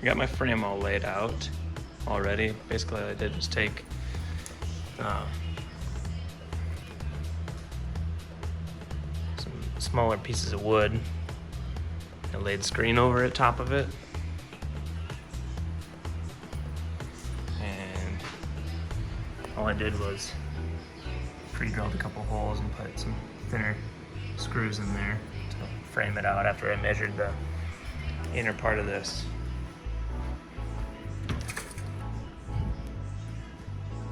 I got my frame all laid out already. Basically, all I did was take some smaller pieces of wood. I laid screen over it, top of it. And all I did was pre-drilled a couple holes and put some thinner screws in there to frame it out after I measured the inner part of this.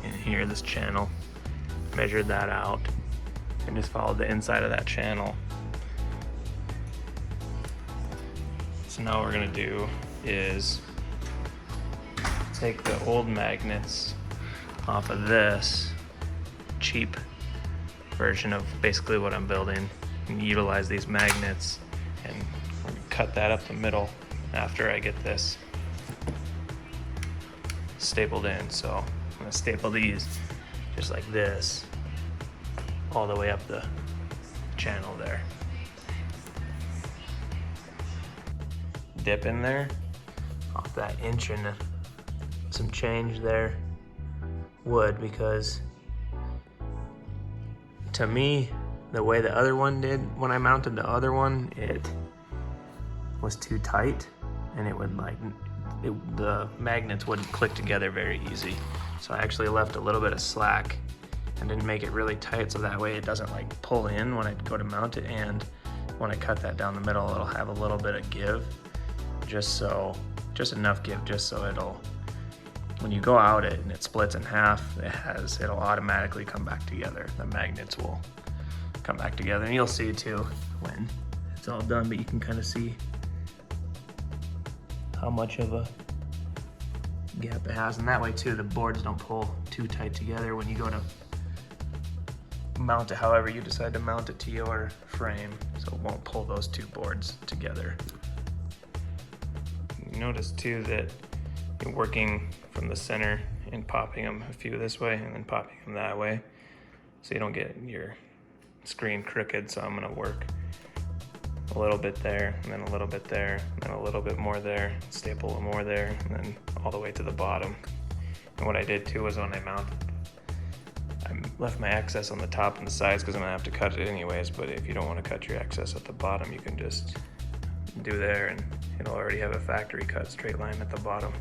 In here, this channel, measured that out and just followed the inside of that channel. So now what we're gonna do is take the old magnets off of this cheap version of basically what I'm building and utilize these magnets, and we're gonna cut that up the middle after I get this stapled in. So I'm gonna staple these just like this all the way up the channel there. Dip in there off that inch and some change there wood, because to me, the way the other one did when I mounted the other one, it was too tight and it would the magnets wouldn't click together very easy. So I actually left a little bit of slack and didn't make it really tight, so that way it doesn't like pull in when I go to mount it, and when I cut that down the middle, it'll have a little bit of give, just enough give, just so it'll, when you go out it and it splits in half, it'll automatically come back together. The magnets will come back together, and you'll see too when it's all done, but you can kind of see how much of a gap it has, and that way too the boards don't pull too tight together when you go to mount it however you decide to mount it to your frame, so it won't pull those two boards together. You notice too that you're working from the center and popping them a few this way and then popping them that way, so you don't get your screen crooked. So I'm gonna work a little bit there, and then a little bit there, and then a little bit more there, staple more there, and then all the way to the bottom. And what I did too was when I mounted, I left my excess on the top and the sides because I'm gonna have to cut it anyways, but if you don't want to cut your excess at the bottom, you can just do there and it'll already have a factory cut straight line at the bottom.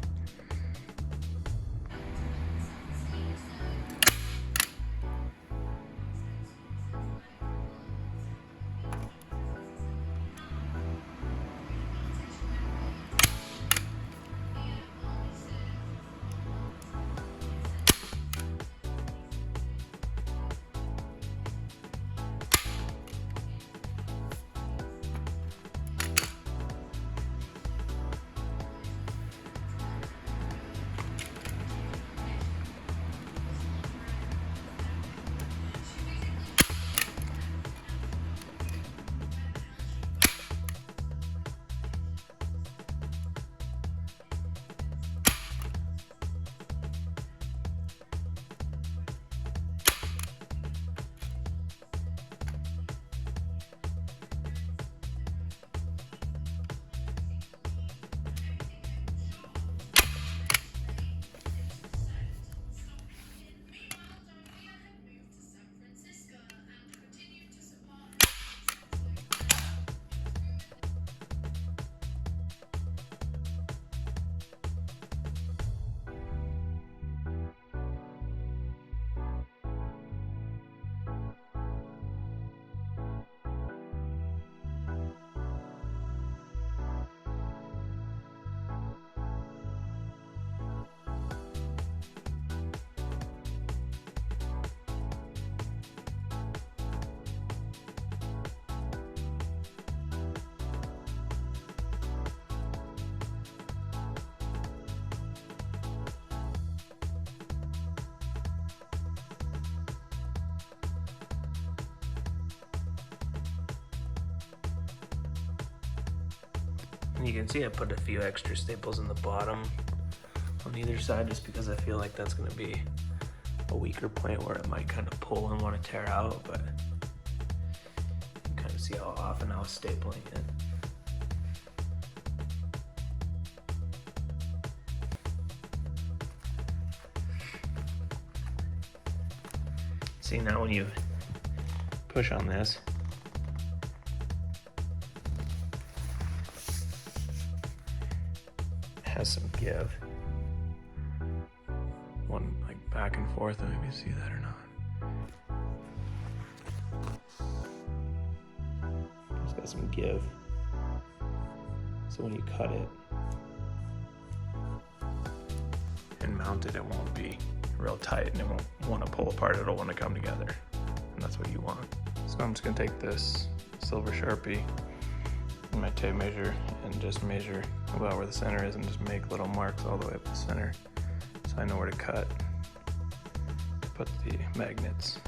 And you can see I put a few extra staples in the bottom on either side, just because I feel like that's going to be a weaker point where it might kind of pull and want to tear out, but you can kind of see how often I was stapling it. See, now when you push on this, it has some give. One like back and forth, maybe you see that or not. It's got some give. So when you cut it and mount it, it won't be real tight and it won't want to pull apart, it'll want to come together. And that's what you want. So I'm just gonna take this silver Sharpie and my tape measure and just measure about where the center is and just make little marks all the way up the center so I know where to cut to put the magnets.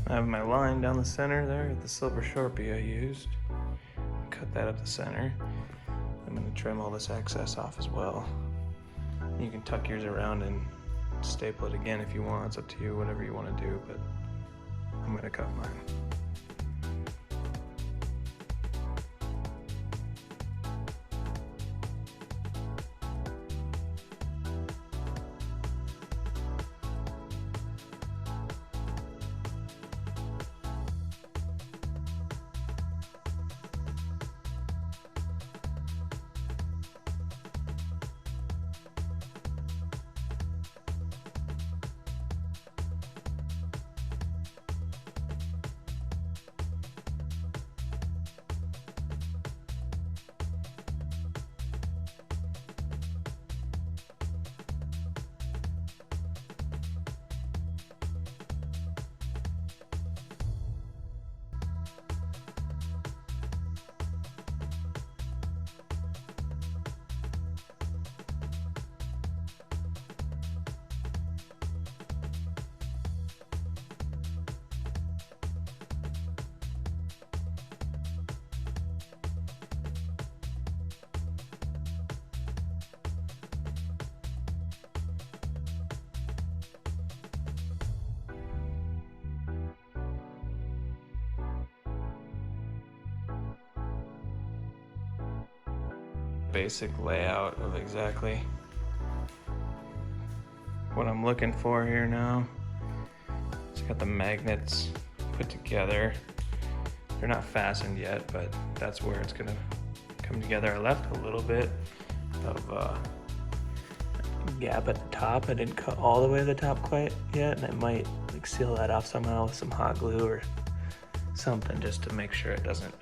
I have my line down the center there with the silver Sharpie I used. Cut that up the center. I'm gonna trim all this excess off as well. You can tuck yours around and staple it again if you want. It's up to you, whatever you want to do, but I'm gonna cut mine. Basic layout of exactly what I'm looking for here now. It's got the magnets put together. They're not fastened yet, but that's where it's gonna come together. I left a little bit of gap at the top. I didn't cut all the way to the top quite yet, and I might like seal that off somehow with some hot glue or something just to make sure it doesn't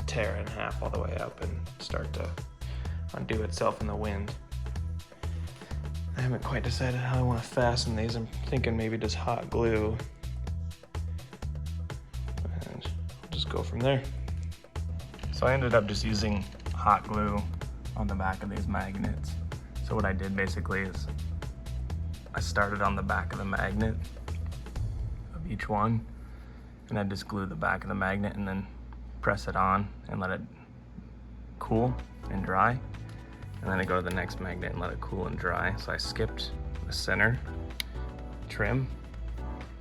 tear in half all the way up and start to undo itself in the wind. I haven't quite decided how I want to fasten these. I'm thinking maybe just hot glue and we'll just go from there. So I ended up just using hot glue on the back of these magnets. So what I did basically is I started on the back of the magnet of each one, and I just glue the back of the magnet and then press it on and let it cool and dry. And then I go to the next magnet and let it cool and dry. So I skipped the center trim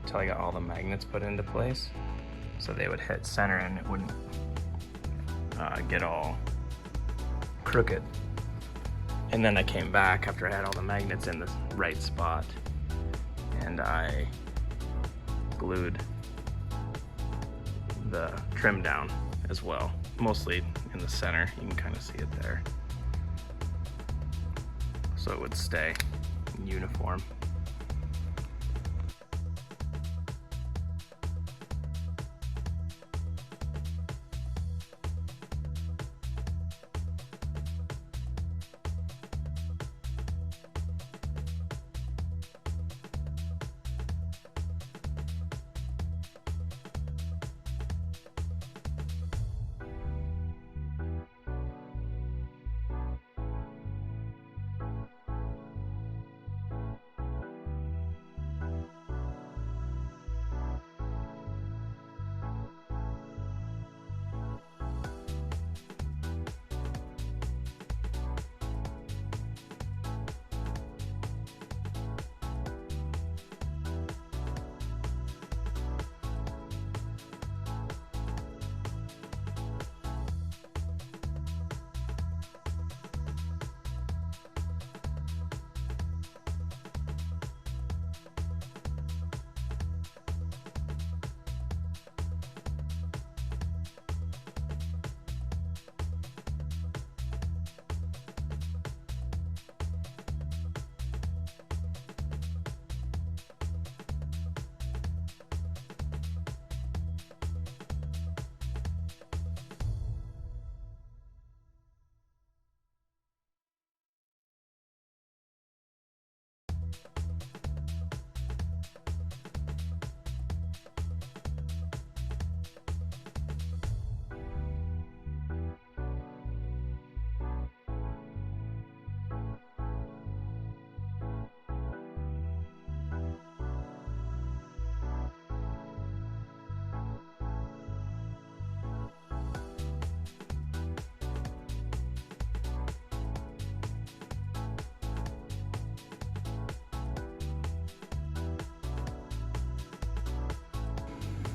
until I got all the magnets put into place. So they would hit center and it wouldn't get all crooked. And then I came back after I had all the magnets in the right spot and I glued the trim down as well, mostly in the center. You can kind of see it there. So it would stay uniform.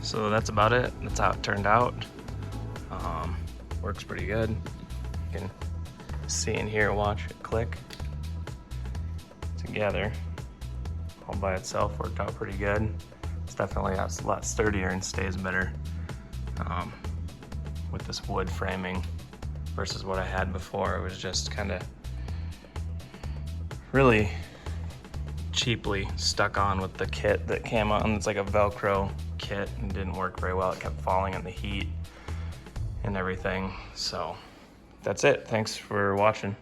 So that's about it. That's how it turned out. Works pretty good. You can see in here, watch it click together. All by itself worked out pretty good. It's definitely a lot sturdier and stays better with this wood framing versus what I had before. It was just kind of really cheaply stuck on with the kit that came on. It's like a Velcro kit and didn't work very well. It kept falling in the heat and everything. So that's it. Thanks for watching.